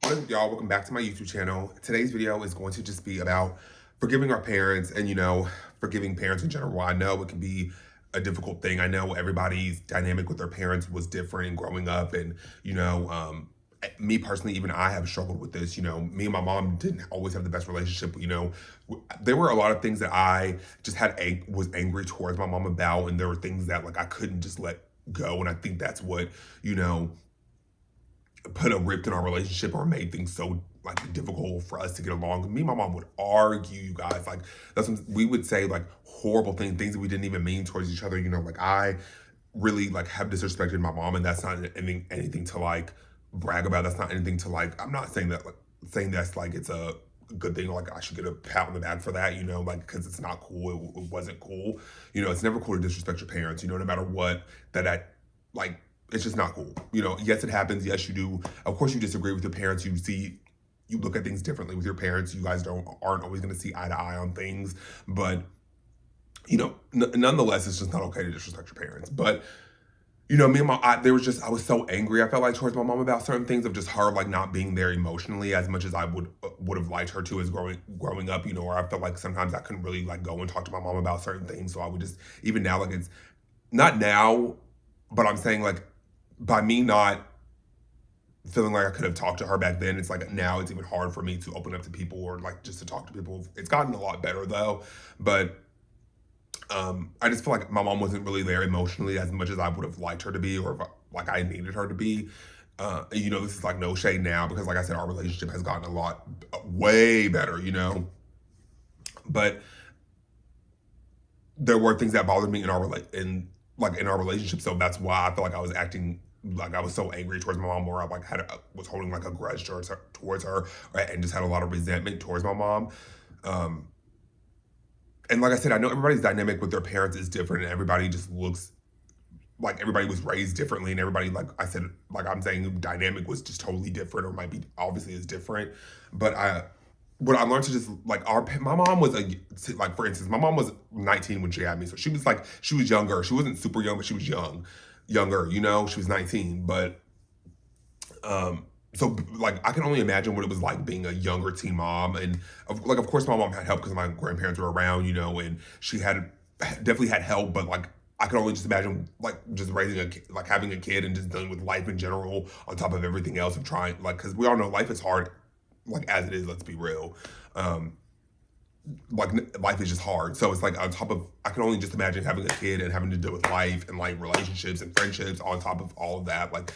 What up, y'all? Welcome back to my YouTube channel. Today's video is going to just be about forgiving our parents and, forgiving parents in general. I know it can be a difficult thing. I know everybody's dynamic with their parents was different growing up. And, me personally, even I have struggled with this. Me and my mom didn't always have the best relationship. There were a lot of things that I just was angry towards my mom about. And there were things that like I couldn't just let go. And I think that's what, put a rift in our relationship or made things so like difficult for us to get along. Me and my mom would argue, you guys. Like we would say like horrible things that we didn't even mean towards each other. Like I really like have disrespected my mom, and that's not anything to like brag about. That's not anything to like. I'm not saying that saying that's like it's a good thing, or like I should get a pat on the back for that, like because it's not cool. It wasn't cool. It's never cool to disrespect your parents. No matter what that like it's just not cool. Yes, it happens. Yes, you do. Of course, you disagree with your parents. You look at things differently with your parents. You guys aren't always going to see eye to eye on things. But, nonetheless, it's just not okay to disrespect your parents. But, me and I was so angry. I felt like towards my mom about certain things of just her like not being there emotionally as much as I would have liked her to as growing up. Where I felt like sometimes I couldn't really like go and talk to my mom about certain things. So I would just even now like it's not now, but I'm saying like by me not feeling like I could have talked to her back then, it's like now it's even hard for me to open up to people or like just to talk to people. It's gotten a lot better though, but I just feel like my mom wasn't really there emotionally as much as I would have liked her to be, or like I needed her to be. This is like no shade now because, like I said, our relationship has gotten a lot way better. But there were things that bothered me in our relationship, so that's why I feel like I was acting like I was so angry towards my mom, or I like was holding like a grudge towards her, right? And just had a lot of resentment towards my mom. And like I said, I know everybody's dynamic with their parents is different, and everybody just looks like everybody was raised differently, and everybody, like I said, like I'm saying, dynamic was just totally different, or might be obviously is different. But what I learned to just like my mom was like, for instance, my mom was 19 when she had me, so she was younger. She wasn't super young, but she was younger. She was 19, but so like I can only imagine what it was like being a younger teen mom. And of course my mom had help because my grandparents were around, and she definitely had help, but like I could only just imagine like just raising a kid, like having a kid and just dealing with life in general on top of everything else, and trying like, because we all know life is hard, like as it is, let's be real. Like life is just hard. So it's like on top of, I can only just imagine having a kid and having to deal with life and like relationships and friendships on top of all of that. Like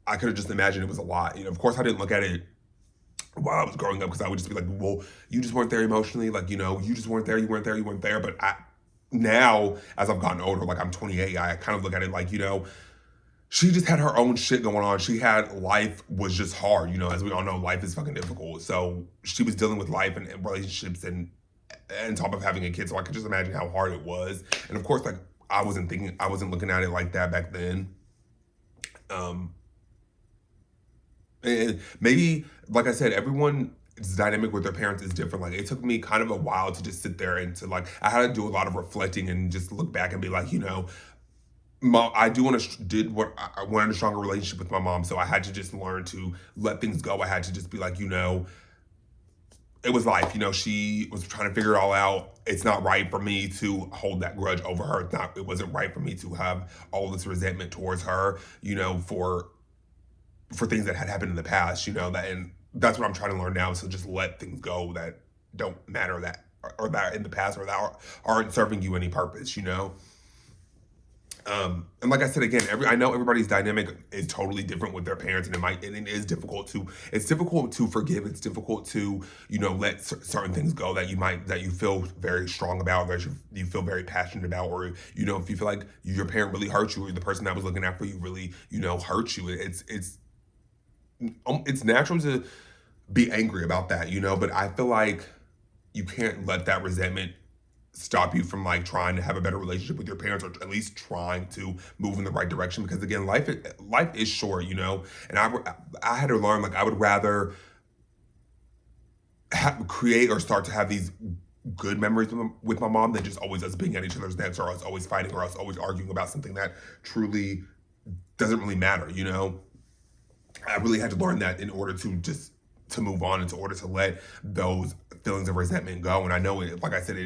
I could have just imagined it was a lot. Of course I didn't look at it while I was growing up because I would just be like, well, you just weren't there emotionally. Like, you just weren't there, you weren't there, you weren't there. But now as I've gotten older, like I'm 28, I kind of look at it like, she just had her own shit going on. Life was just hard. As we all know, life is fucking difficult. So she was dealing with life and relationships and on top of having a kid. So I could just imagine how hard it was. And of course, like I wasn't looking at it like that back then. And maybe, like I said, everyone's dynamic with their parents is different. Like it took me kind of a while to just sit there and to like, I had to do a lot of reflecting and just look back and be like, Mom, I wanted a stronger relationship with my mom, so I had to just learn to let things go. I had to just be like, it was life. She was trying to figure it all out. It's not right for me to hold that grudge over her. It wasn't right for me to have all this resentment towards her, for things that had happened in the past, and that's what I'm trying to learn now. So just let things go that don't matter, that or that in the past, or that aren't serving you any purpose, And like I said, again, I know everybody's dynamic is totally different with their parents, and it is difficult to forgive. It's difficult to, let certain things go that you feel very strong about, that you feel very passionate about, or, if you feel like your parent really hurt you, or the person that was looking out for you really, hurt you. It's natural to be angry about that, but I feel like you can't let that resentment stop you from like trying to have a better relationship with your parents, or at least trying to move in the right direction. Because again, life is short, and I had to learn, like I would rather create or start to have these good memories with my mom than just always us being at each other's necks, or us always fighting, or us always arguing about something that truly doesn't really matter. I really had to learn that in order to just to move on and in order to let those feelings of resentment go. And I know it, like I said,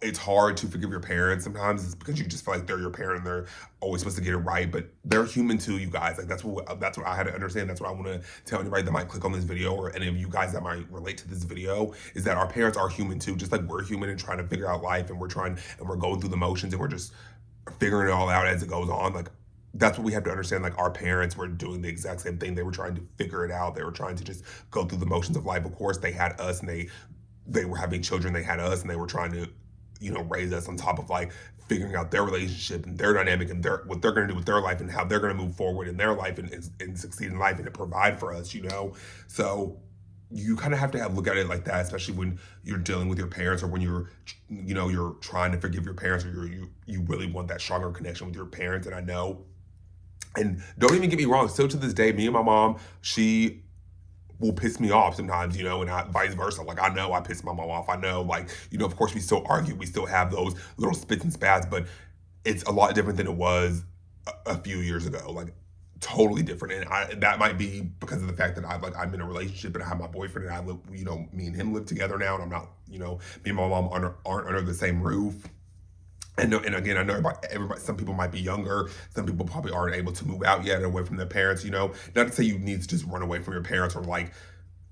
it's hard to forgive your parents sometimes. It's because you just feel like they're your parent and they're always supposed to get it right, but they're human too, you guys. Like that's what I had to understand. That's what I want to tell anybody that might click on this video, or any of you guys that might relate to this video, is that our parents are human too, just like we're human and trying to figure out life, and we're going through the motions, and we're just figuring it all out as it goes on. Like that's what we have to understand. Like our parents were doing the exact same thing. They were trying to figure it out. They were trying to just go through the motions of life. Of course, they had us, and they were having children. They had us, and they were trying to, raise us on top of like figuring out their relationship and their dynamic and what they're going to do with their life and how they're going to move forward in their life and succeed in life and to provide for us, So you kind of have to look at it like that, especially when you're dealing with your parents, or when you're trying to forgive your parents, or you really want that stronger connection with your parents. And I know, and don't even get me wrong, still to this day, me and my mom, she will piss me off sometimes, and vice versa. Like, I know I piss my mom off. I know, like, of course we still argue. We still have those little spits and spats, but it's a lot different than it was a few years ago. Like, totally different. And that might be because of the fact that I'm in a relationship and I have my boyfriend, and I live, me and him live together now, and I'm not, me and my mom aren't under the same roof. And again, I know everybody, some people might be younger. Some people probably aren't able to move out yet, away from their parents, Not to say you need to just run away from your parents, or like,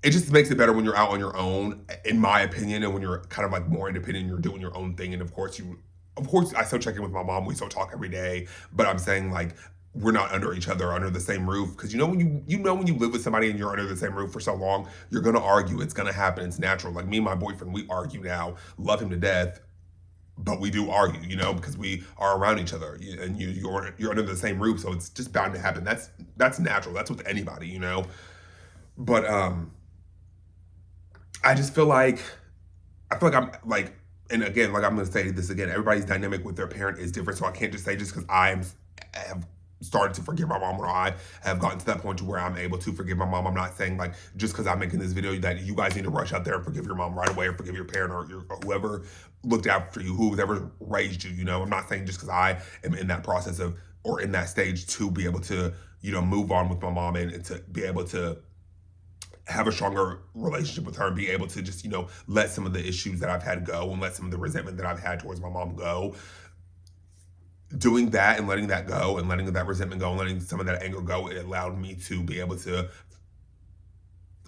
it just makes it better when you're out on your own, in my opinion, and when you're kind of like more independent and you're doing your own thing. And of course, I still check in with my mom. We still talk every day. But I'm saying, like, we're not under each other, under the same roof. Because when you live with somebody and you're under the same roof for so long, you're gonna argue. It's gonna happen. It's natural. Like me and my boyfriend, we argue now. Love him to death. But we do argue, because we are around each other, and you're under the same roof, so it's just bound to happen. That's natural. That's with anybody, But I just feel like I'm like, and again, like I'm gonna say this again, everybody's dynamic with their parent is different. So I can't just say just because I have started to forgive my mom, or I have gotten to that point to where I'm able to forgive my mom. I'm not saying like just because I'm making this video that you guys need to rush out there and forgive your mom right away, or forgive your parent, or whoever looked after you, whoever raised you. I'm not saying just because I am in that process of, or in that stage, to be able to move on with my mom, and to be able to have a stronger relationship with her, and be able to just let some of the issues that I've had go, and let some of the resentment that I've had towards my mom go. Doing that and letting that go, and letting that resentment go, and letting some of that anger go, it allowed me to be able to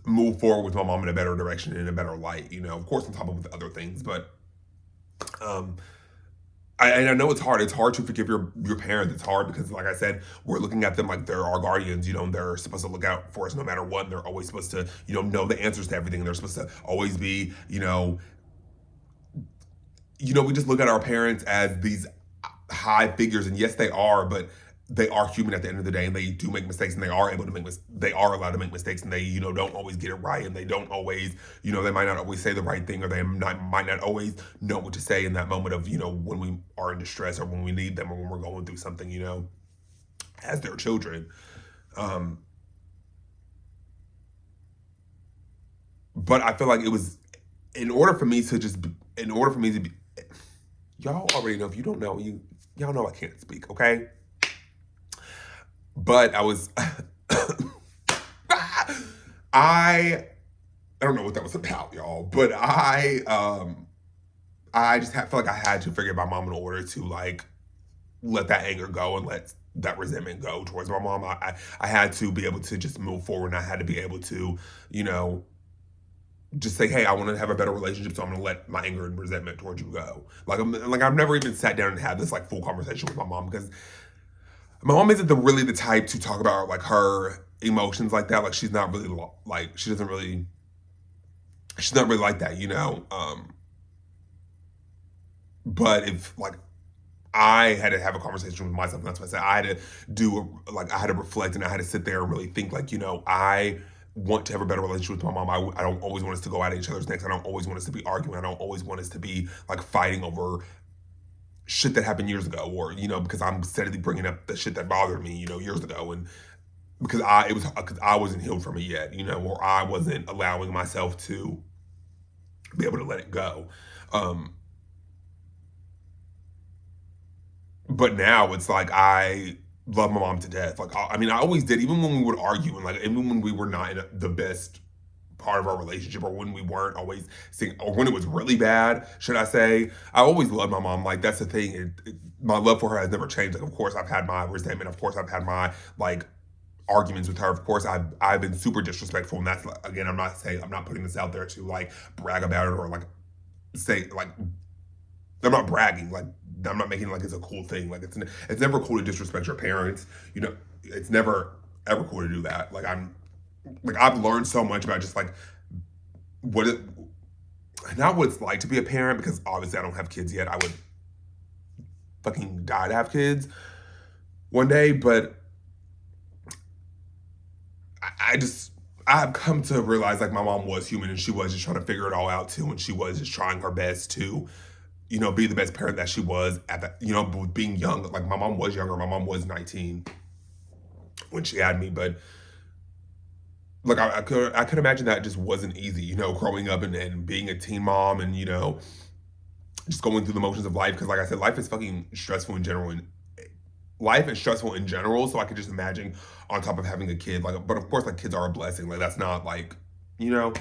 move forward with my mom in a better direction, in a better light, of course, on top of the other things. But I know it's hard. It's hard to forgive your parents. It's hard because, like I said, we're looking at them like they're our guardians. They're supposed to look out for us no matter what. And they're always supposed to, know the answers to everything. They're supposed to always be, we just look at our parents as these high figures, and yes, they are, but they are human at the end of the day, and they do make mistakes, and they are able to they are allowed to make mistakes, and they don't always get it right, and they don't always, they might not always say the right thing, or they might not always know what to say in that moment of, when we are in distress, or when we need them, or when we're going through something, as their children. But I feel like it was, in order for me to be, y'all already know. If you don't know, y'all know I can't speak, okay? But I was, I don't know what that was about, y'all. But I just felt like I had to forgive my mom in order to like let that anger go and let that resentment go towards my mom. I had to be able to just move forward, and I had to be able to, just say, hey, I want to have a better relationship, so I'm going to let my anger and resentment towards you go. I've never even sat down and had this like full conversation with my mom, because my mom isn't really the type to talk about like her emotions like that. Like she's not really like, she's not really like that, But if like I had to have a conversation with myself, and that's why I said I had to I had to reflect, and I had to sit there and really think like, I want to have a better relationship with my mom. I don't always want us to go at each other's necks. I don't always want us to be arguing. I don't always want us to be like fighting over shit that happened years ago, or because I'm steadily bringing up the shit that bothered me, years ago, and because I wasn't healed from it yet, or I wasn't allowing myself to be able to let it go. But now it's like I love my mom to death. Like I always did, even when we would argue, and like even when we were not in the best part of our relationship, or when we weren't always seeing, or when it was really bad, should I say. I always loved my mom. Like, that's the thing. My love for her has never changed. Like, of course, I've had my resentment. Of course, I've had my, like, arguments with her. Of course, I've been super disrespectful, and that's, again, I'm not putting this out there to like brag about it, or like say like I'm not bragging. Like, I'm not making it like it's a cool thing. Like, it's never cool to disrespect your parents. You know, it's never ever cool to do that. Like, I've learned so much about just like what it, not what it's like to be a parent, because obviously I don't have kids yet. I would fucking die to have kids one day, but I just, I have come to realize like my mom was human, and she was just trying to figure it all out too, and she was just trying her best to, you know, be the best parent that she was at that, you know, being young. Like, my mom was younger. My mom was 19 when she had me, but like I could imagine that just wasn't easy, you know, growing up and being a teen mom, and, you know, just going through the motions of life. Because like I said, life is fucking stressful in general, and life is stressful in general. So I could just imagine on top of having a kid, like, but of course, like, kids are a blessing. Like, that's not like, you know,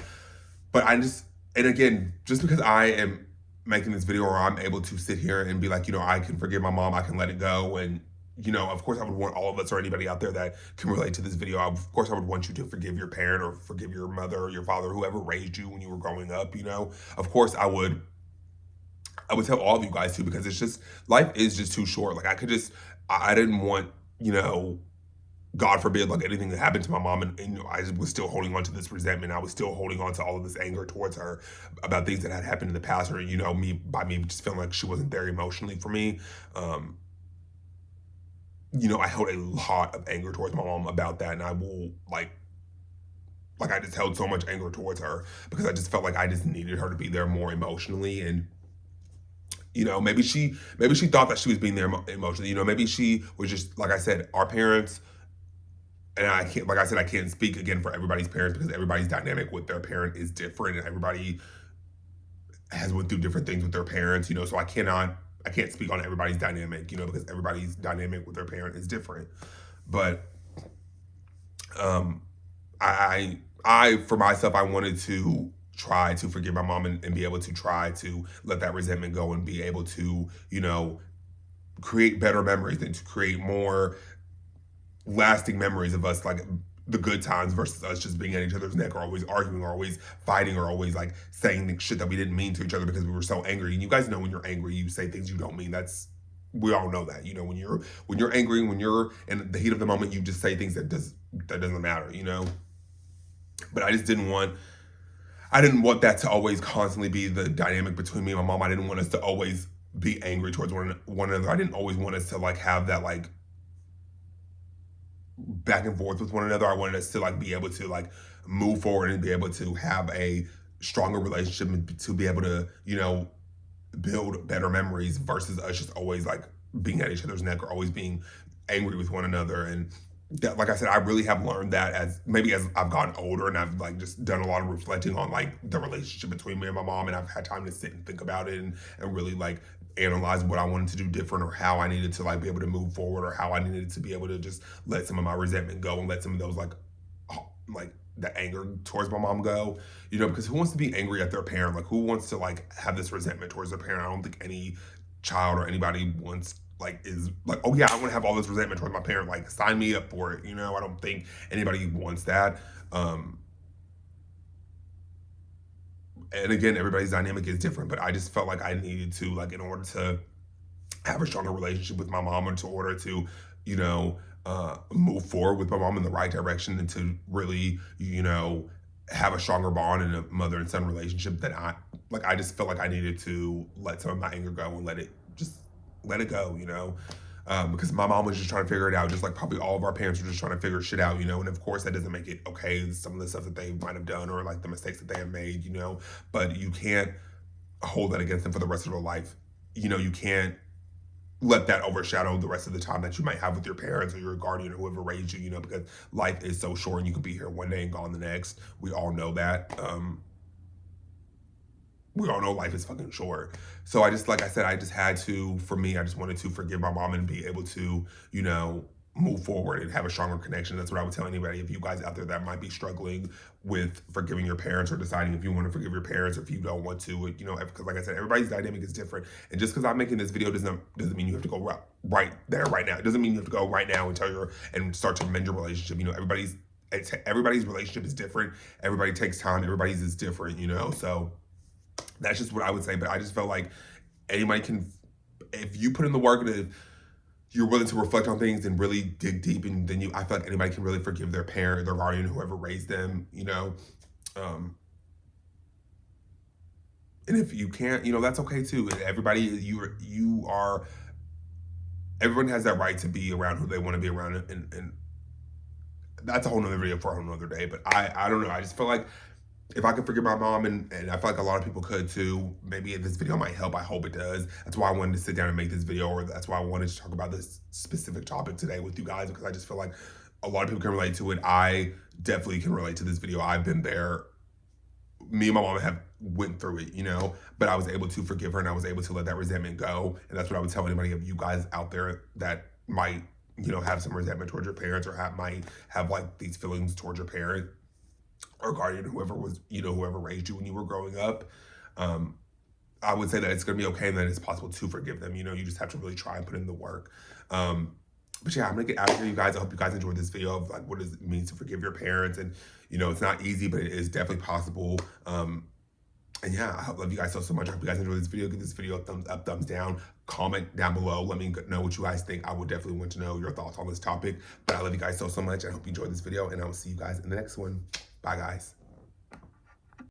but I just, and again, just because I am making this video, or I'm able to sit here and be like, you know, I can forgive my mom, I can let it go. And, you know, of course, I would want all of us, or anybody out there that can relate to this video, of course, I would want you to forgive your parent, or forgive your mother or your father, whoever raised you when you were growing up, you know. Of course, I would tell all of you guys to, because it's just, life is just too short. Like, I didn't want, you know, God forbid, like, anything that happened to my mom, and, you know, I just was still holding on to this resentment. I was still holding on to all of this anger towards her about things that had happened in the past, or, you know, me just feeling like she wasn't there emotionally for me. You know, I held a lot of anger towards my mom about that, and I will, like I just held so much anger towards her, because I just felt like I just needed her to be there more emotionally. And, you know, maybe she thought that she was being there emotionally. You know, maybe she was just, like I said, our parents, and I can't, like I said, I can't speak again for everybody's parents, because everybody's dynamic with their parent is different, and everybody has went through different things with their parents, you know, so I can't speak on everybody's dynamic, you know, because everybody's dynamic with their parent is different. But um I for myself, I wanted to try to forgive my mom, and be able to try to let that resentment go, and be able to, you know, create better memories, and to create more lasting memories of us, like the good times, versus us just being at each other's neck, or always arguing, or always fighting, or always like saying shit that we didn't mean to each other because we were so angry. And you guys know, when you're angry, you say things you don't mean. We all know that, you know, when you're angry, when you're in the heat of the moment, you just say things that doesn't matter, you know. But I didn't want that to always constantly be the dynamic between me and my mom. I didn't want us to always be angry towards one another. I didn't always want us to like have that like back and forth with one another. I wanted us to like be able to like move forward, and be able to have a stronger relationship, and to be able to, you know, build better memories, versus us just always like being at each other's neck, or always being angry with one another. And that, like I said, I really have learned that as I've gotten older, and I've like just done a lot of reflecting on like the relationship between me and my mom, and I've had time to sit and think about it, and really like analyze what I wanted to do different, or how I needed to like be able to move forward, or how I needed to be able to just let some of my resentment go, and let some of those like the anger towards my mom go, you know, because who wants to be angry at their parent? Like, who wants to like have this resentment towards their parent? I don't think any child or anybody wants, like, is like, oh yeah, I want to have all this resentment towards my parent. Like, sign me up for it, you know. I don't think anybody wants that. And again, everybody's dynamic is different, but I just felt like I needed to, like, in order to have a stronger relationship with my mom, and in order to, you know, move forward with my mom in the right direction, and to really, you know, have a stronger bond in a mother and son relationship, that I just felt like I needed to let some of my anger go, and let it go, you know. Because my mom was just trying to figure it out, just like probably all of our parents were just trying to figure shit out, you know. And of course, that doesn't make it okay, some of the stuff that they might have done, or like the mistakes that they have made, you know. But you can't hold that against them for the rest of their life. You know, you can't let that overshadow the rest of the time that you might have with your parents, or your guardian, or whoever raised you, you know, because life is so short, and you can be here one day and gone the next. We all know that. We all know life is fucking short. So I just, like I said, I just had to, for me, I just wanted to forgive my mom, and be able to, you know, move forward and have a stronger connection. That's what I would tell anybody of you guys out there that might be struggling with forgiving your parents or deciding if you want to forgive your parents or if you don't want to. You know, because like I said, everybody's dynamic is different. And just because I'm making this video doesn't mean you have to go right there right now. It doesn't mean you have to go right now and start to mend your relationship. You know, everybody's relationship is different. Everybody takes time. Everybody's is different. You know, so that's just what I would say. But I just felt like anybody can, if you put in the work and if you're willing to reflect on things and really dig deep, and then I feel like anybody can really forgive their parent, their guardian, whoever raised them, you know. And if you can't, you know, that's okay too. Everybody, everyone has that right to be around who they want to be around, and that's a whole nother video for a whole nother day. But I don't know. I just feel like if I could forgive my mom, and I feel like a lot of people could too, maybe this video might help. I hope it does. That's why I wanted to sit down and make this video, or that's why I wanted to talk about this specific topic today with you guys, because I just feel like a lot of people can relate to it. I definitely can relate to this video. I've been there. Me and my mom have went through it, you know, but I was able to forgive her and I was able to let that resentment go. And that's what I would tell anybody of you guys out there that might, you know, have some resentment towards your parents, or might have like these feelings towards your parent or guardian, whoever raised you when you were growing up. I would say that it's going to be okay and that it's possible to forgive them. You know, you just have to really try and put in the work. But yeah, I'm going to get out of here, you guys. I hope you guys enjoyed this video of like what it means to forgive your parents. And, you know, it's not easy, but it is definitely possible. And yeah, I love you guys so much. I hope you guys enjoyed this video. Give this video a thumbs up, thumbs down. Comment down below. Let me know what you guys think. I would definitely want to know your thoughts on this topic. But I love you guys so much. I hope you enjoyed this video, and I will see you guys in the next one. Bye, guys.